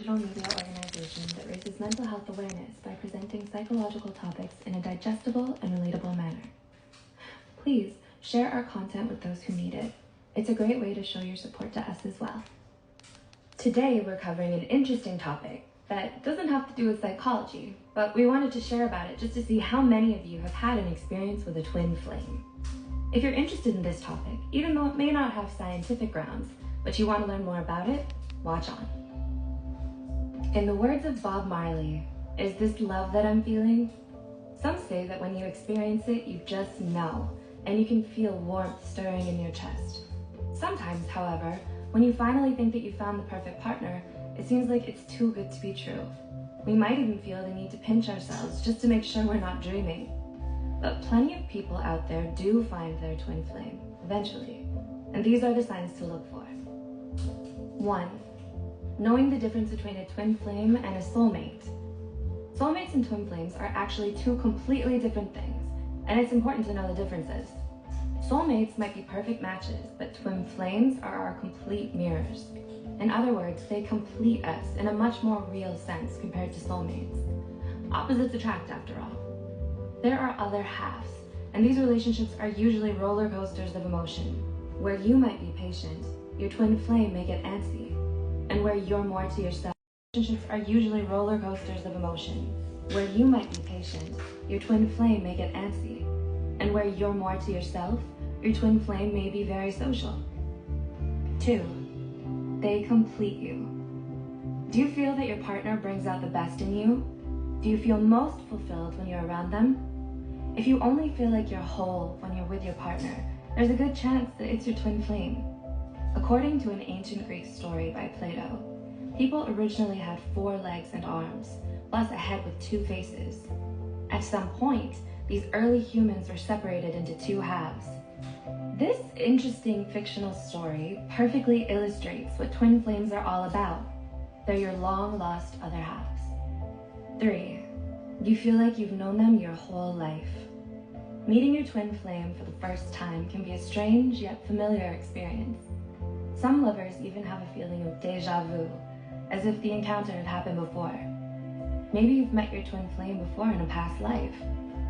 digital media organization that raises mental health awareness by presenting psychological topics in a digestible and relatable manner. Please share our content with those who need it. It's a great way to show your support to us as well. Today, we're covering an interesting topic that doesn't have to do with psychology, but we wanted to share about it just to see how many of you have had an experience with a twin flame. If you're interested in this topic, even though it may not have scientific grounds, but you want to learn more about it, watch on. In the words of Bob Marley, "Is this love that I'm feeling?" Some say that when you experience it, you just know, and you can feel warmth stirring in your chest. Sometimes, however, when you finally think that you found the perfect partner, it seems like it's too good to be true. We might even feel the need to pinch ourselves just to make sure we're not dreaming. But plenty of people out there do find their twin flame, eventually, and these are the signs to look for. 1. Knowing the difference between a twin flame and a soulmate. Soulmates and twin flames are actually two completely different things, and it's important to know the differences. Soulmates might be perfect matches, but twin flames are our complete mirrors. In other words, they complete us in a much more real sense compared to soulmates. Opposites attract, after all. There are other halves, and these relationships are usually roller coasters of emotion. Where you might be patient, your twin flame may get antsy. And where you're more to yourself, relationships are usually roller coasters of emotion. Where you might be patient, your twin flame may get antsy. And where you're more to yourself, your twin flame may be very social. 2. They complete you. Do you feel that your partner brings out the best in you? Do you feel most fulfilled when you're around them? If you only feel like you're whole when you're with your partner, there's a good chance that it's your twin flame. According to an ancient Greek story by Plato, people originally had 4 legs and arms, plus a head with 2 faces. At some point, these early humans were separated into 2 halves. This interesting fictional story perfectly illustrates what twin flames are all about. They're your long-lost other halves. 3. You feel like you've known them your whole life. Meeting your twin flame for the first time can be a strange yet familiar experience. Some lovers even have a feeling of déjà vu, as if the encounter had happened before. Maybe you've met your twin flame before in a past life.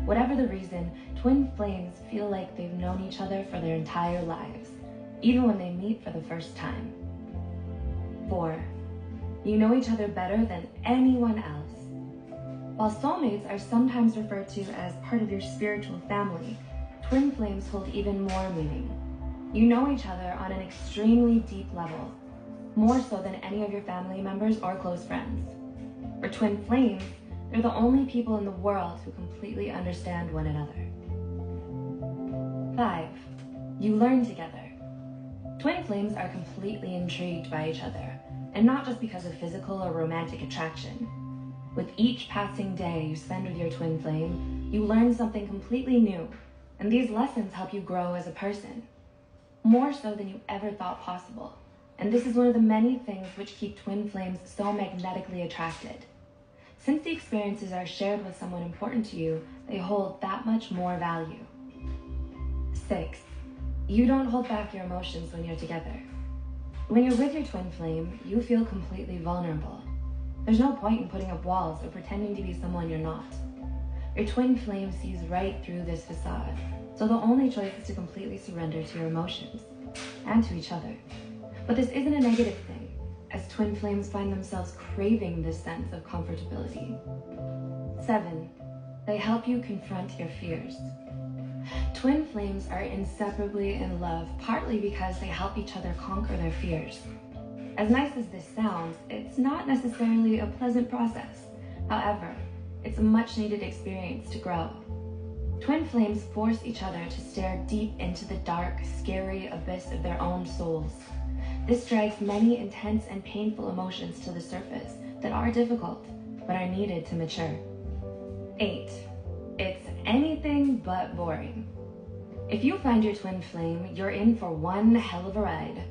Whatever the reason, twin flames feel like they've known each other for their entire lives, even when they meet for the first time. 4. You know each other better than anyone else. While soulmates are sometimes referred to as part of your spiritual family, twin flames hold even more meaning. You know each other on an extremely deep level, more so than any of your family members or close friends. For twin flames, they're the only people in the world who completely understand one another. 5. You learn together. Twin flames are completely intrigued by each other, and not just because of physical or romantic attraction. With each passing day you spend with your twin flame, you learn something completely new, and these lessons help you grow as a person, more so than you ever thought possible. And this is one of the many things which keep twin flames so magnetically attracted. Since the experiences are shared with someone important to you, they hold that much more value. 6. You don't hold back your emotions when you're together. When you're with your twin flame, you feel completely vulnerable. There's no point in putting up walls or pretending to be someone you're not. Your twin flame sees right through this facade, so the only choice is to completely surrender to your emotions, and to each other. But this isn't a negative thing, as twin flames find themselves craving this sense of comfortability. 7. They help you confront your fears. Twin flames are inseparably in love, partly because they help each other conquer their fears. As nice as this sounds, it's not necessarily a pleasant process. However, it's a much-needed experience to grow. Twin flames force each other to stare deep into the dark, scary abyss of their own souls. This drags many intense and painful emotions to the surface that are difficult, but are needed to mature. 8. It's anything but boring. If you find your twin flame, you're in for one hell of a ride.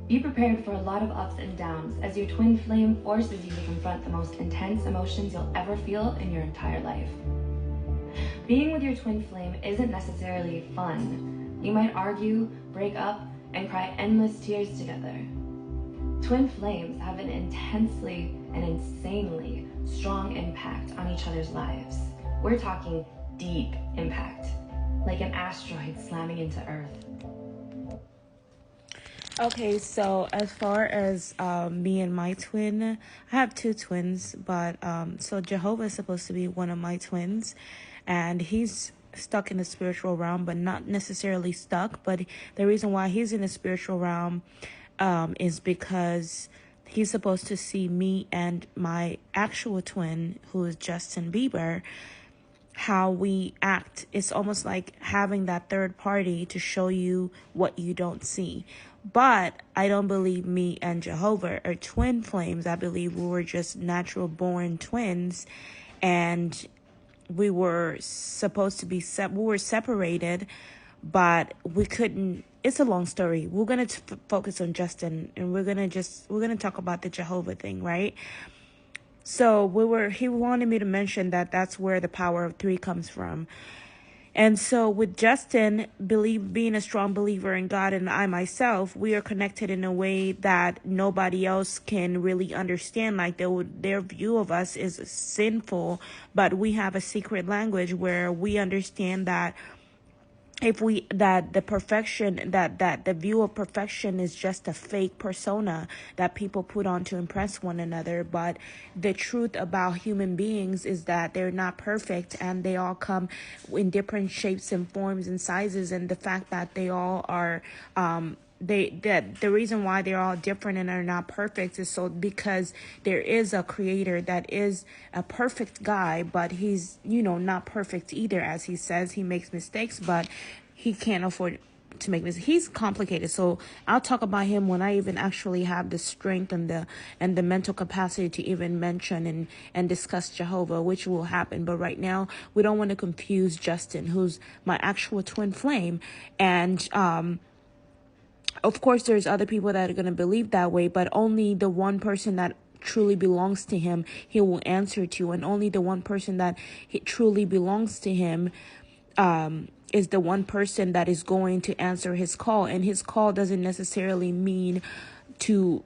Be prepared for a lot of ups and downs, as your twin flame forces you to confront the most intense emotions you'll ever feel in your entire life. Being with your twin flame isn't necessarily fun. You might argue, break up, and cry endless tears together. Twin flames have an intensely an insanely strong impact on each other's lives. We're talking deep impact, like an asteroid slamming into Earth. Okay, so as far as me and my twin, I have two twins, but so Jehovah is supposed to be one of my twins, and he's stuck in the spiritual realm, but not necessarily stuck. But the reason why he's in the spiritual realm is because he's supposed to see me and my actual twin, who is Justin Bieber, how we act. It's almost like having that third party to show you what you don't see. But I don't believe me and Jehovah are twin flames. I believe we were just natural born twins, and we were supposed to be we were separated, but we couldn't. It's a long story. We're going to focus on Justin, and we're going to talk about the Jehovah thing, right? So he wanted me to mention that that's where the power of three comes from. And so with Justin, being a strong believer in God, and I myself, we are connected in a way that nobody else can really understand. Like their view of us is sinful, but we have a secret language where we understand that the view of perfection is just a fake persona that people put on to impress one another. But the truth about human beings is that they're not perfect, and they all come in different shapes and forms and sizes. And the fact that they all are, the reason why they're all different and are not perfect is so because there is a creator that is a perfect guy, but he's not perfect either. As he says, he makes mistakes, but he can't afford to make mistakes. He's complicated, so I'll talk about him when I even actually have the strength and the mental capacity to even mention and discuss Jehovah, which will happen. But right now we don't want to confuse Justin, who's my actual twin flame, and of course, there's other people that are going to believe that way, but only the one person that truly belongs to him, he will answer to. And only the one person that truly belongs to him is the one person that is going to answer his call. And his call doesn't necessarily mean to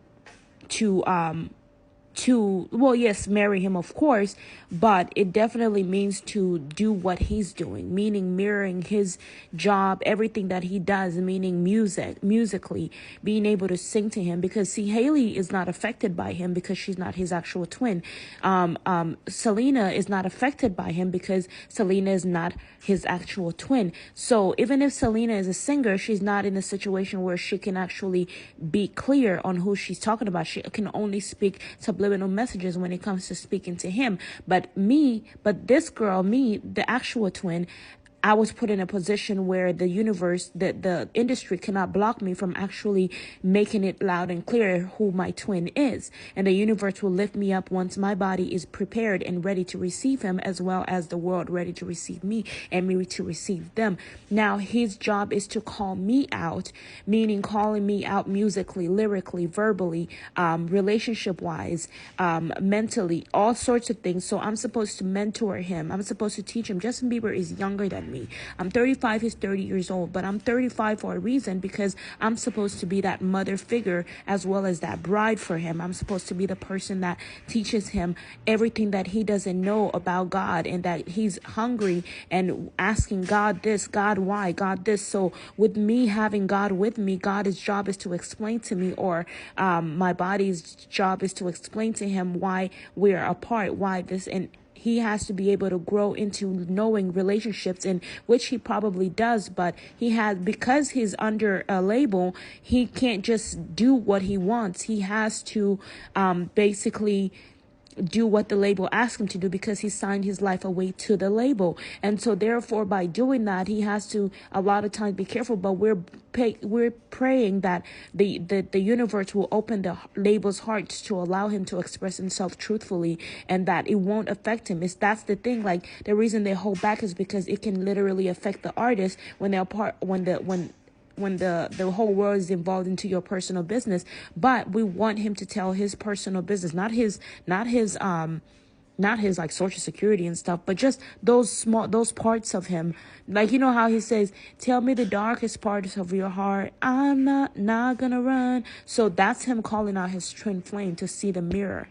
well, yes, marry him, of course, but it definitely means to do what he's doing, meaning mirroring his job, everything that he does, meaning musically, being able to sing to him. Because see, Haley is not affected by him because she's not his actual twin. Selena is not affected by him because Selena is not his actual twin. So even if Selena is a singer, she's not in a situation where she can actually be clear on who she's talking about. She can only speak subliminal messages when it comes to speaking to him. But this girl, the actual twin, I was put in a position where the universe, the industry cannot block me from actually making it loud and clear who my twin is. And the universe will lift me up once my body is prepared and ready to receive him, as well as the world ready to receive me and me to receive them. Now, his job is to call me out, meaning calling me out musically, lyrically, verbally, relationship-wise, mentally, all sorts of things. So I'm supposed to mentor him. I'm supposed to teach him. Justin Bieber is younger than me. I'm 35, he's 30 years old, but I'm 35 for a reason, because I'm supposed to be that mother figure as well as that bride for him. I'm supposed to be the person that teaches him everything that he doesn't know about God, and that he's hungry and asking God this, God why, God this. So with me having God with me, God's job is to explain to me, or my body's job is to explain to him why we're apart, why this, and he has to be able to grow into knowing relationships, in which he probably does, but because he's under a label, he can't just do what he wants. He has to basically do what the label asks him to do, because he signed his life away to the label. And so therefore, by doing that, he has to a lot of times be careful. But we're praying that the universe will open the label's heart to allow him to express himself truthfully, and that it won't affect him. That's the thing. Like, the reason they hold back is because it can literally affect the artist when they're when the whole world is involved into your personal business. But we want him to tell his personal business, not his like social security and stuff, but just those parts of him. Like, you know how he says, tell me the darkest parts of your heart, I'm not gonna run. So that's him calling out his twin flame to see the mirror.